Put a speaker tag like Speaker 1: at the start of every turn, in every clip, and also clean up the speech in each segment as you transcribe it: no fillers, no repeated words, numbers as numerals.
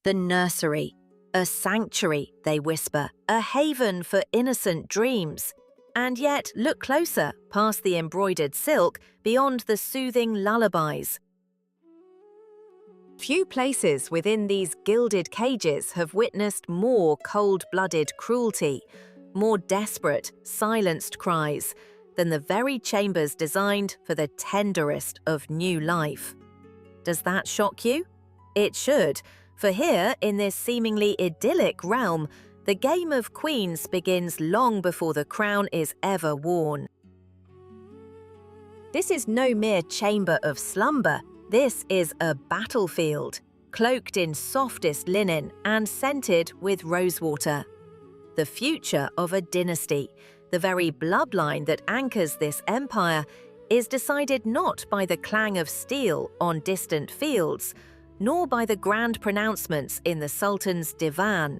Speaker 1: The nursery, a sanctuary, they whisper, a haven for innocent dreams. And yet, look closer, past the embroidered silk, beyond the soothing lullabies. Few places within these gilded cages have witnessed more cold-blooded cruelty, more desperate, silenced cries, than the very chambers designed for the tenderest of new life. Does that shock you? It should, for here, in this seemingly idyllic realm, the game of queens begins long before the crown is ever worn. This is no mere chamber of slumber. This is a battlefield, cloaked in softest linen and scented with rosewater. The future of a dynasty, the very bloodline that anchors this empire, is decided not by the clang of steel on distant fields, nor by the grand pronouncements in the Sultan's divan.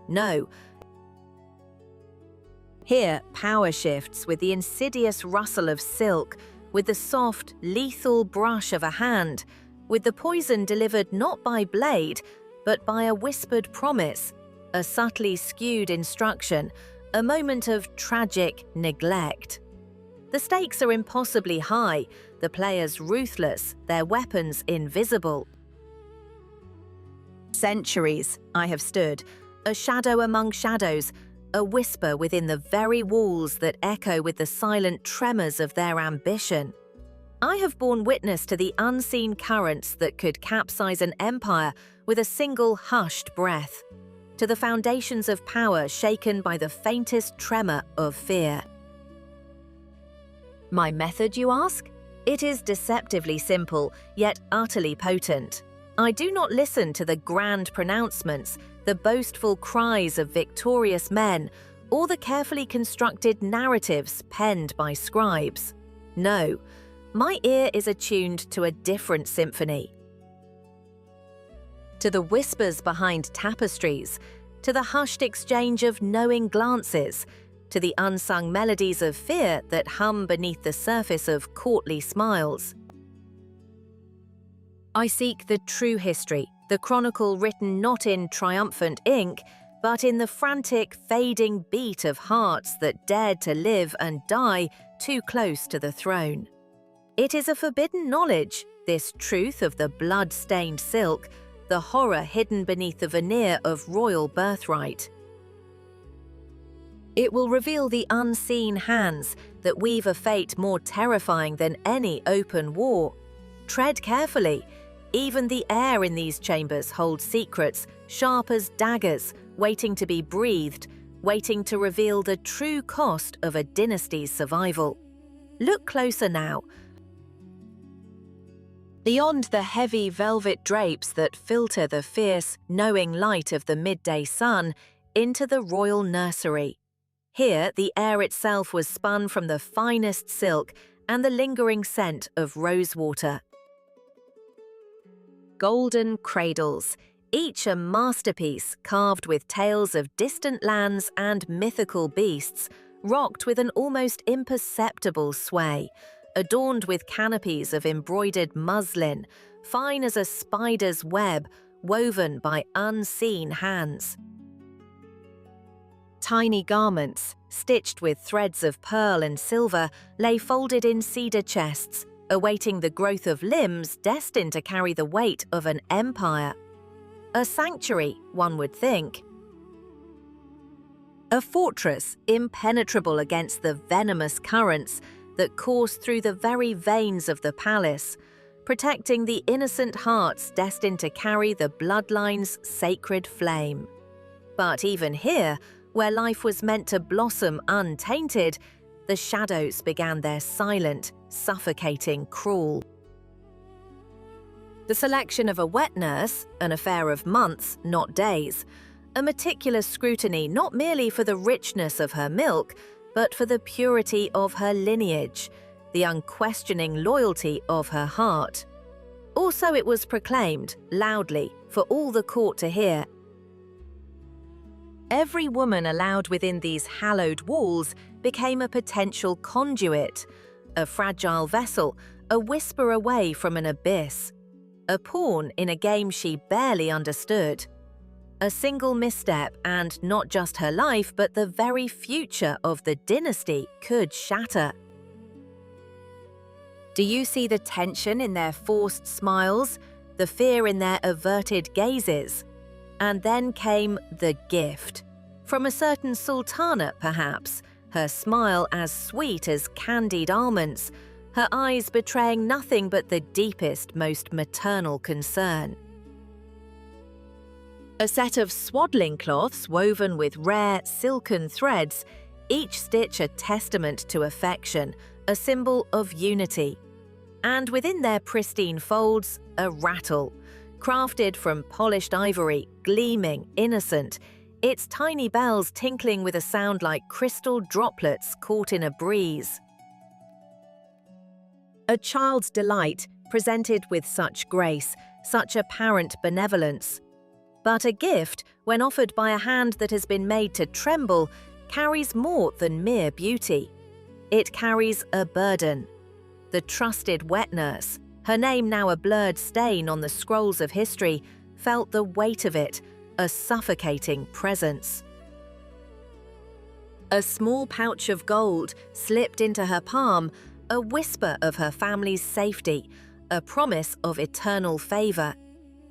Speaker 1: No. Here, power shifts with the insidious rustle of silk, with the soft, lethal brush of a hand, with the poison delivered not by blade, but by a whispered promise, a subtly skewed instruction, a moment of tragic neglect. The stakes are impossibly high, the players ruthless, their weapons invisible. Centuries I have stood, a shadow among shadows, a whisper within the very walls that echo with the silent tremors of their ambition. I have borne witness to the unseen currents that could capsize an empire with a single hushed breath, to the foundations of power shaken by the faintest tremor of fear. My method, you ask? It is deceptively simple, yet utterly potent. I do not listen to the grand pronouncements, the boastful cries of victorious men, or the carefully constructed narratives penned by scribes. No, my ear is attuned to a different symphony. To the whispers behind tapestries, to the hushed exchange of knowing glances, to the unsung melodies of fear that hum beneath the surface of courtly smiles. I seek the true history, the chronicle written not in triumphant ink, but in the frantic, fading beat of hearts that dared to live and die too close to the throne. It is a forbidden knowledge, this truth of the blood-stained silk, the horror hidden beneath the veneer of royal birthright. It will reveal the unseen hands that weave a fate more terrifying than any open war. Tread carefully. Even the air in these chambers holds secrets, sharp as daggers, waiting to be breathed, waiting to reveal the true cost of a dynasty's survival. Look closer now. Beyond the heavy velvet drapes that filter the fierce, knowing light of the midday sun, into the royal nursery. Here, the air itself was spun from the finest silk and the lingering scent of rosewater. Golden cradles, each a masterpiece carved with tales of distant lands and mythical beasts, rocked with an almost imperceptible sway, adorned with canopies of embroidered muslin, fine as a spider's web, woven by unseen hands. Tiny garments, stitched with threads of pearl and silver, lay folded in cedar chests, awaiting the growth of limbs destined to carry the weight of an empire. A sanctuary, one would think. A fortress impenetrable against the venomous currents that course through the very veins of the palace, protecting the innocent hearts destined to carry the bloodline's sacred flame. But even here, where life was meant to blossom untainted, the shadows began their silent, suffocating crawl. The selection of a wet nurse, an affair of months, not days, a meticulous scrutiny not merely for the richness of her milk, but for the purity of her lineage, the unquestioning loyalty of her heart. Also, it was proclaimed, loudly, for all the court to hear. Every woman allowed within these hallowed walls became a potential conduit, a fragile vessel, a whisper away from an abyss. a pawn in a game she barely understood. A single misstep and not just her life but the very future of the dynasty could shatter. Do you see the tension in their forced smiles, the fear in their averted gazes? And then came the gift. From a certain sultana, perhaps, her smile as sweet as candied almonds, her eyes betraying nothing but the deepest, most maternal concern. A set of swaddling cloths woven with rare silken threads, each stitch a testament to affection, a symbol of unity. And within their pristine folds, a rattle, crafted from polished ivory, gleaming, innocent, its tiny bells tinkling with a sound like crystal droplets caught in a breeze. A child's delight, presented with such grace, such apparent benevolence. But a gift, when offered by a hand that has been made to tremble, carries more than mere beauty. It carries a burden. The trusted wet nurse, her name now a blurred stain on the scrolls of history, felt the weight of it, a suffocating presence. A small pouch of gold slipped into her palm, a whisper of her family's safety, a promise of eternal favor,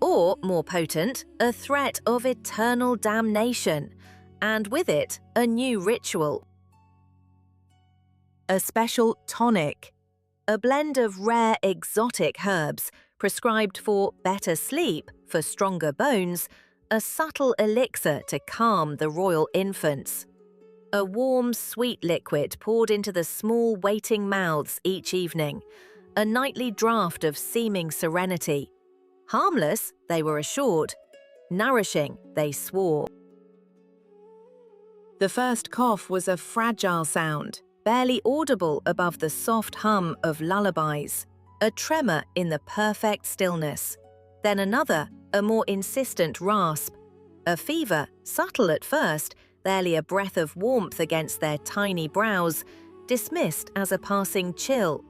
Speaker 1: or, more potent, a threat of eternal damnation, and with it, a new ritual. A special tonic, a blend of rare exotic herbs prescribed for better sleep, for stronger bones, a subtle elixir to calm the royal infants. A warm, sweet liquid poured into the small waiting mouths each evening, a nightly draught of seeming serenity. Harmless, they were assured. Nourishing, they swore. The first cough was a fragile sound, barely audible above the soft hum of lullabies, a tremor in the perfect stillness. Then another, a more insistent rasp. A fever, subtle at first, barely a breath of warmth against their tiny brows, dismissed as a passing chill.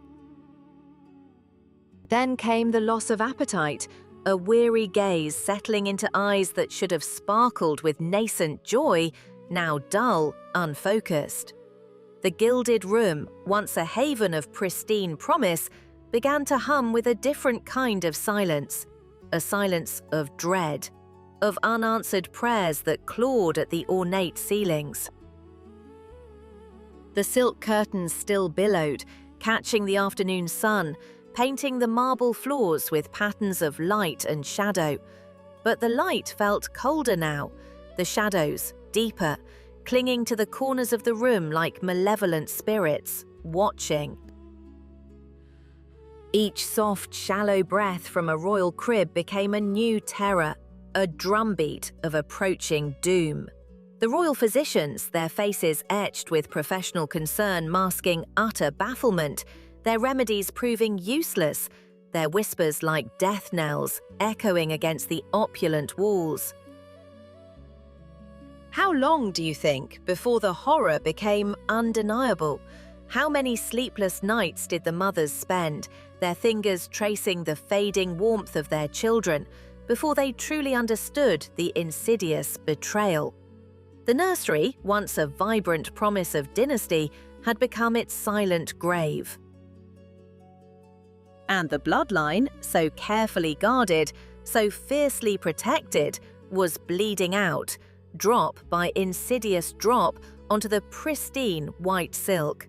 Speaker 1: Then came the loss of appetite, a weary gaze settling into eyes that should have sparkled with nascent joy, now dull, unfocused. The gilded room, once a haven of pristine promise, began to hum with a different kind of silence, a silence of dread, of unanswered prayers that clawed at the ornate ceilings. The silk curtains still billowed, catching the afternoon sun, painting the marble floors with patterns of light and shadow. But the light felt colder now, the shadows deeper, clinging to the corners of the room like malevolent spirits, watching. Each soft, shallow breath from a royal crib became a new terror, a drumbeat of approaching doom. The royal physicians, their faces etched with professional concern masking utter bafflement, their remedies proving useless, their whispers like death knells echoing against the opulent walls. How long, do you think, before the horror became undeniable? How many sleepless nights did the mothers spend, their fingers tracing the fading warmth of their children, before they truly understood the insidious betrayal? The nursery, once a vibrant promise of dynasty, had become its silent grave. And the bloodline, so carefully guarded, so fiercely protected, was bleeding out, drop by insidious drop onto the pristine white silk.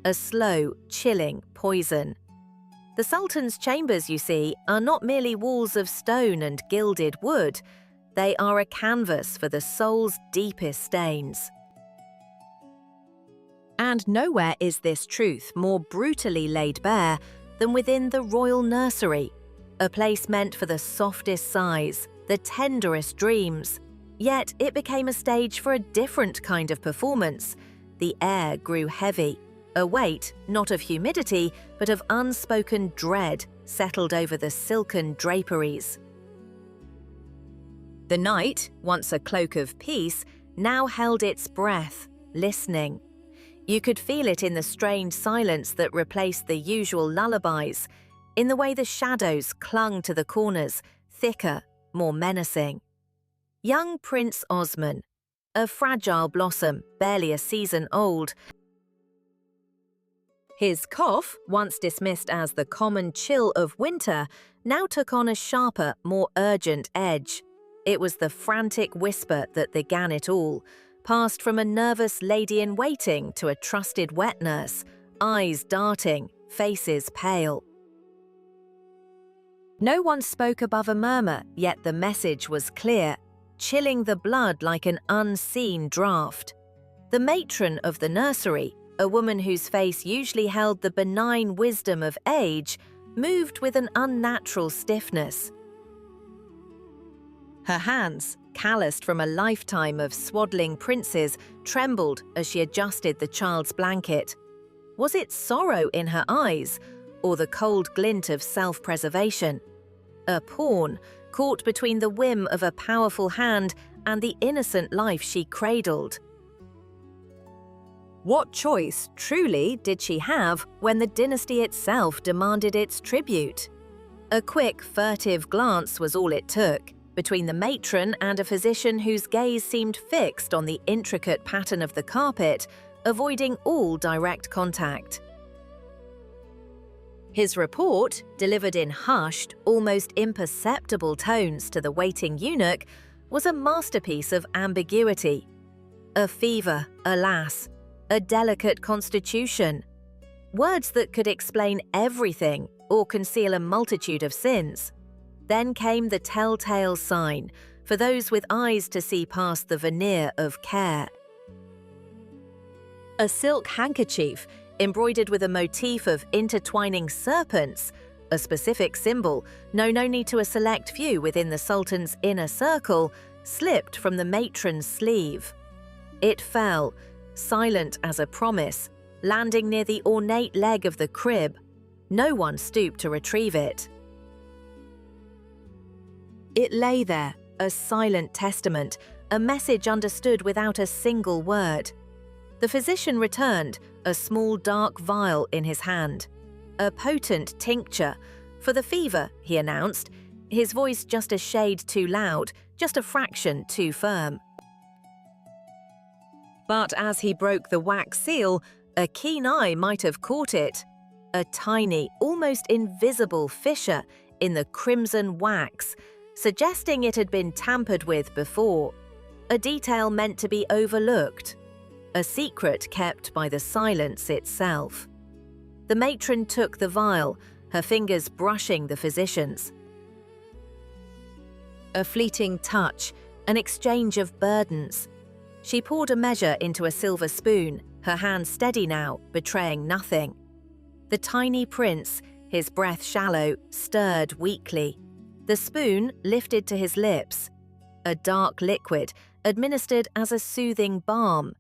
Speaker 1: A slow, chilling poison. The Sultan's chambers, you see, are not merely walls of stone and gilded wood. They are a canvas for the soul's deepest stains. And nowhere is this truth more brutally laid bare than within the royal nursery, a place meant for the softest sighs, the tenderest dreams. Yet it became a stage for a different kind of performance. The air grew heavy. A weight, not of humidity, but of unspoken dread, settled over the silken draperies. The night, once a cloak of peace, now held its breath, listening. You could feel it in the strained silence that replaced the usual lullabies. in the way the shadows clung to the corners, thicker, more menacing. Young Prince Osman, a fragile blossom, barely a season old. His cough, once dismissed as the common chill of winter, now took on a sharper, more urgent edge. It was the frantic whisper that began it all, passed from a nervous lady-in-waiting to a trusted wet nurse, eyes darting, faces pale. No one spoke above a murmur, yet the message was clear, chilling the blood like an unseen draft. The matron of the nursery, a woman whose face usually held the benign wisdom of age, moved with an unnatural stiffness. Her hands, calloused from a lifetime of swaddling princes, trembled as she adjusted the child's blanket. Was it sorrow in her eyes, or the cold glint of self-preservation? A pawn, caught between the whim of a powerful hand and the innocent life she cradled. What choice, truly, did she have when the dynasty itself demanded its tribute? A quick, furtive glance was all it took, between the matron and a physician whose gaze seemed fixed on the intricate pattern of the carpet, avoiding all direct contact. His report, delivered in hushed, almost imperceptible tones to the waiting eunuch, was a masterpiece of ambiguity. A fever, alas, a delicate constitution. Words that could explain everything or conceal a multitude of sins. Then came the telltale sign, for those with eyes to see past the veneer of care. A silk handkerchief, embroidered with a motif of intertwining serpents, a specific symbol known only to a select few within the Sultan's inner circle, slipped from the matron's sleeve. It fell, silent as a promise, landing near the ornate leg of the crib. No one stooped to retrieve it. It lay there, a silent testament, a message understood without a single word. The physician returned, a small dark vial in his hand. A potent tincture. For the fever, he announced, his voice just a shade too loud, just a fraction too firm. But as he broke the wax seal, a keen eye might have caught it. A tiny, almost invisible fissure in the crimson wax, suggesting it had been tampered with before. A detail meant to be overlooked. A secret kept by the silence itself. The matron took the vial, her fingers brushing the physician's. A fleeting touch, an exchange of burdens. She poured a measure into a silver spoon, her hand steady now, betraying nothing. The tiny prince, his breath shallow, stirred weakly. The spoon lifted to his lips. A dark liquid, administered as a soothing balm.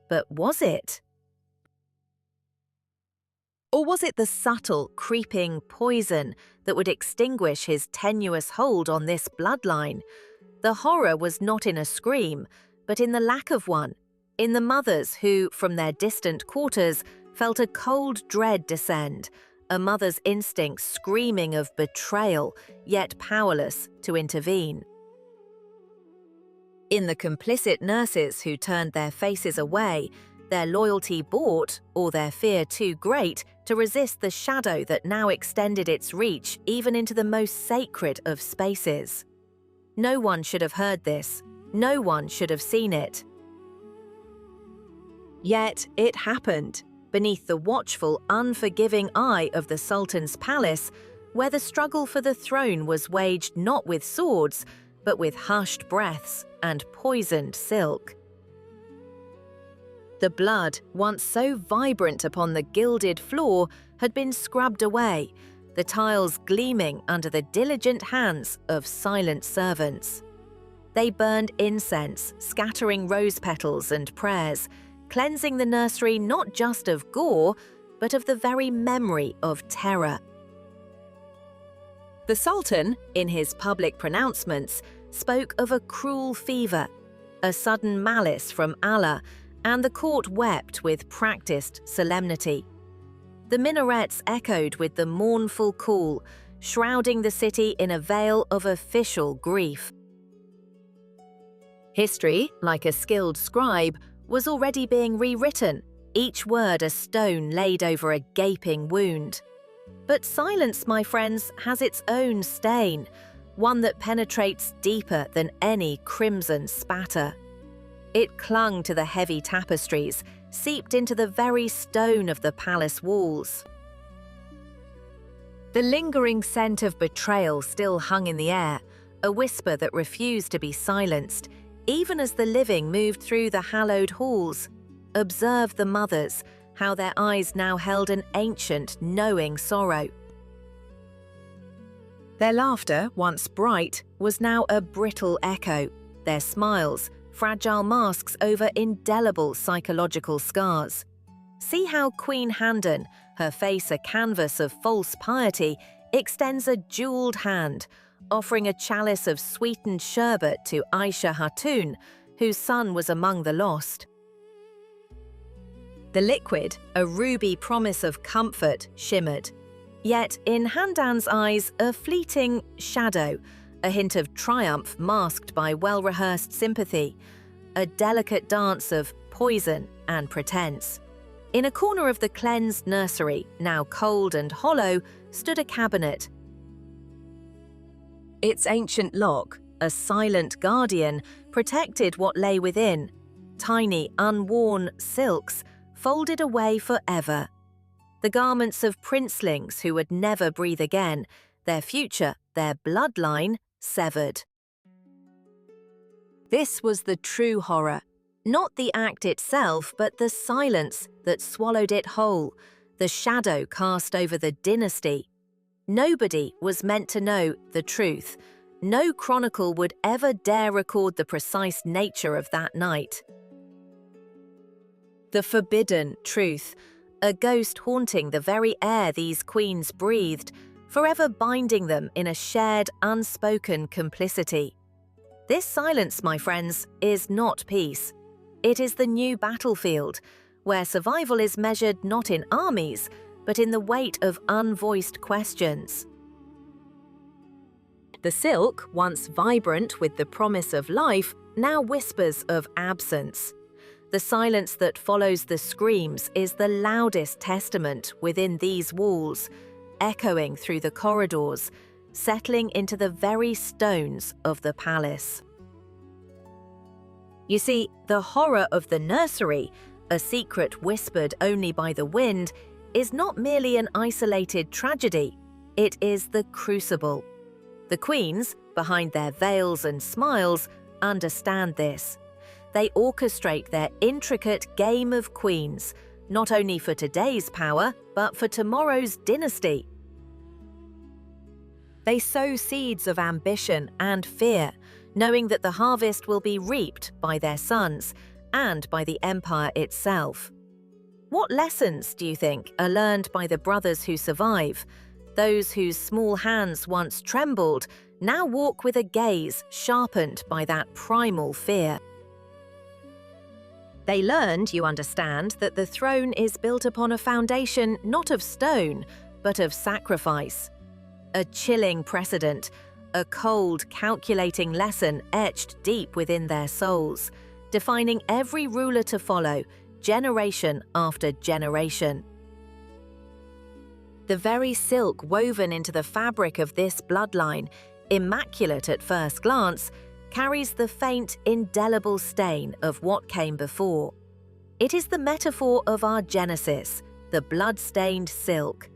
Speaker 1: But was it? Or was it the subtle, creeping poison that would extinguish his tenuous hold on this bloodline? The horror was not in a scream, but in the lack of one, in the mothers who, from their distant quarters, felt a cold dread descend, a mother's instinct screaming of betrayal, yet powerless to intervene. In the complicit nurses who turned their faces away, their loyalty bought, or their fear too great, to resist the shadow that now extended its reach even into the most sacred of spaces. No one should have heard this. No one should have seen it. Yet it happened, beneath the watchful, unforgiving eye of the Sultan's palace, where the struggle for the throne was waged not with swords, but with hushed breaths and poisoned silk. The blood, once so vibrant upon the gilded floor, had been scrubbed away, the tiles gleaming under the diligent hands of silent servants. They burned incense, scattering rose petals and prayers, cleansing the nursery not just of gore, but of the very memory of terror. The Sultan, in his public pronouncements, spoke of a cruel fever, a sudden malice from Allah, and the court wept with practiced solemnity. The minarets echoed with the mournful call, shrouding the city in a veil of official grief. History, like a skilled scribe, was already being rewritten, each word a stone laid over a gaping wound. But silence, my friends, has its own stain, one that penetrates deeper than any crimson spatter. It clung to the heavy tapestries, seeped into the very stone of the palace walls. The lingering scent of betrayal still hung in the air, a whisper that refused to be silenced, even as the living moved through the hallowed halls. Observe the mothers, how their eyes now held an ancient, knowing sorrow. Their laughter, once bright, was now a brittle echo, their smiles, fragile masks over indelible psychological scars. See how Queen Handan, her face a canvas of false piety, extends a jeweled hand, offering a chalice of sweetened sherbet to Aisha Hatun, whose son was among the lost. The liquid, a ruby promise of comfort, shimmered. Yet in Handan's eyes, a fleeting shadow, a hint of triumph masked by well-rehearsed sympathy, a delicate dance of poison and pretense. In a corner of the cleansed nursery, now cold and hollow, stood a cabinet. Its ancient lock, a silent guardian, protected what lay within. Tiny, unworn silks, folded away forever. The garments of princelings who would never breathe again, their future, their bloodline, severed. This was the true horror. Not the act itself, but the silence that swallowed it whole, the shadow cast over the dynasty. Nobody was meant to know the truth. No chronicle would ever dare record the precise nature of that night. The forbidden truth, a ghost haunting the very air these queens breathed, forever binding them in a shared, unspoken complicity. This silence, my friends, is not peace. It is the new battlefield, where survival is measured not in armies, but in the weight of unvoiced questions. The silk, once vibrant with the promise of life, now whispers of absence. The silence that follows the screams is the loudest testament within these walls, echoing through the corridors, settling into the very stones of the palace. You see, the horror of the nursery, a secret whispered only by the wind, is not merely an isolated tragedy, it is the crucible. The queens, behind their veils and smiles, understand this. They orchestrate their intricate game of queens, not only for today's power, but for tomorrow's dynasty. They sow seeds of ambition and fear, knowing that the harvest will be reaped by their sons and by the empire itself. What lessons, do you think, are learned by the brothers who survive? Those whose small hands once trembled now walk with a gaze sharpened by that primal fear. They learned, you understand, that the throne is built upon a foundation not of stone, but of sacrifice. A chilling precedent, a cold, calculating lesson etched deep within their souls, defining every ruler to follow, generation after generation. The very silk woven into the fabric of this bloodline, immaculate at first glance, carries the faint, indelible stain of what came before. It is the metaphor of our genesis, the blood-stained silk.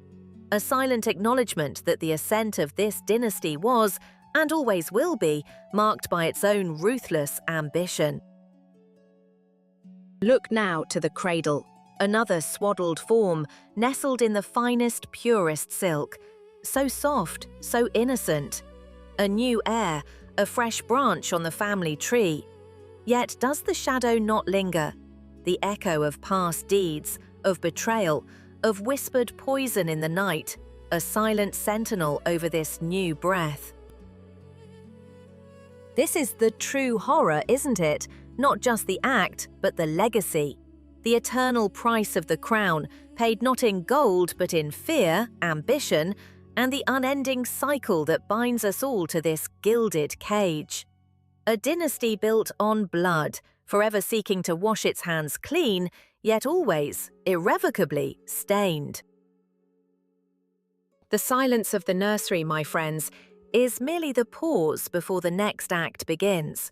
Speaker 1: A silent acknowledgement that the ascent of this dynasty was, and always will be, marked by its own ruthless ambition. Look now to the cradle, another swaddled form, nestled in the finest, purest silk. So soft, so innocent. A new heir, a fresh branch on the family tree. Yet does the shadow not linger? The echo of past deeds, of betrayal, of whispered poison in the night, a silent sentinel over this new breath. This is the true horror, isn't it? Not just the act, but the legacy. the eternal price of the crown, paid not in gold but in fear, ambition, and the unending cycle that binds us all to this gilded cage. A dynasty built on blood, forever seeking to wash its hands clean, yet always, irrevocably, stained. The silence of the nursery, my friends, is merely the pause before the next act begins.